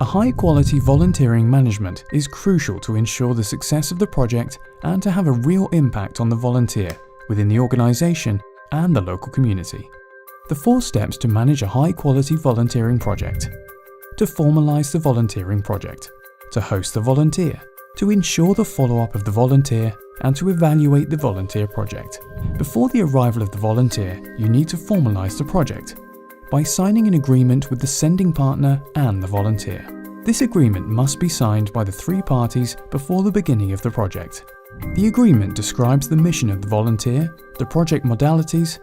A high-quality volunteering management is crucial to ensure the success of the project and to have a real impact on the volunteer within the organisation and the local community. The 4 steps to manage a high-quality volunteering project. To formalise the volunteering project. To host the volunteer. To ensure the follow-up of the volunteer and to evaluate the volunteer project. Before the arrival of the volunteer, you need to formalise the project by signing an agreement with the sending partner and the volunteer. This agreement must be signed by the 3 parties before the beginning of the project. The agreement describes the mission of the volunteer, the project modalities,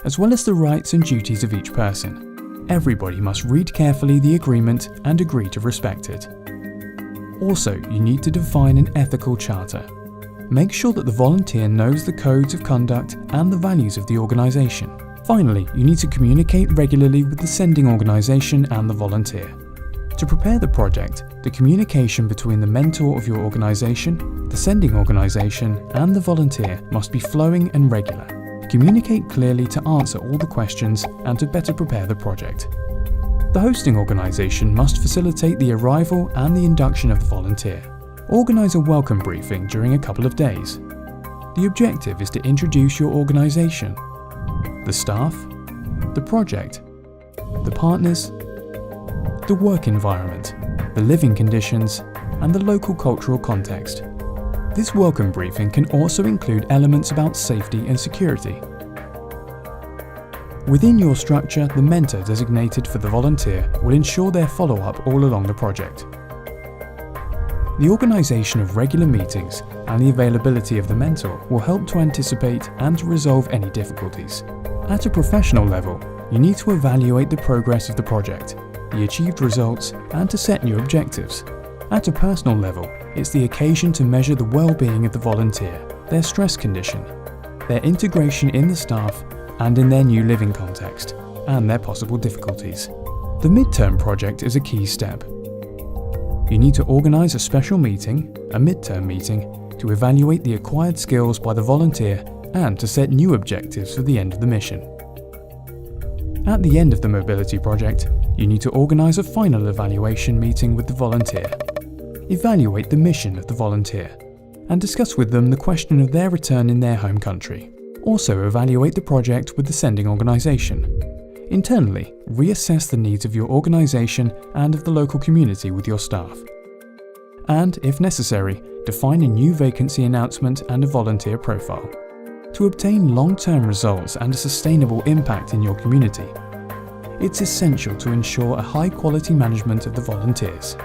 as well as the rights and duties of each person. Everybody must read carefully the agreement and agree to respect it. Also, you need to define an ethical charter. Make sure that the volunteer knows the codes of conduct and the values of the organisation. Finally, you need to communicate regularly with the sending organisation and the volunteer. To prepare the project, the communication between the mentor of your organisation, the sending organisation, and the volunteer must be flowing and regular. Communicate clearly to answer all the questions and to better prepare the project. The hosting organisation must facilitate the arrival and the induction of the volunteer. Organise a welcome briefing during a couple of days. The objective is to introduce your organisation, the staff, the project, the partners, the work environment, the living conditions, and the local cultural context. This welcome briefing can also include elements about safety and security. Within your structure, the mentor designated for the volunteer will ensure their follow-up all along the project. The organisation of regular meetings and the availability of the mentor will help to anticipate and to resolve any difficulties. At a professional level, you need to evaluate the progress of the project, the achieved results, and to set new objectives. At a personal level, it's the occasion to measure the well-being of the volunteer, their stress condition, their integration in the staff and in their new living context, and their possible difficulties. The midterm project is a key step. You need to organise a special meeting, a midterm meeting, to evaluate the acquired skills by the volunteer and to set new objectives for the end of the mission. At the end of the mobility project, you need to organise a final evaluation meeting with the volunteer. Evaluate the mission of the volunteer and discuss with them the question of their return in their home country. Also evaluate the project with the sending organisation. Internally, reassess the needs of your organisation and of the local community with your staff. And, if necessary, define a new vacancy announcement and a volunteer profile. To obtain long-term results and a sustainable impact in your community, it's essential to ensure a high-quality management of the volunteers.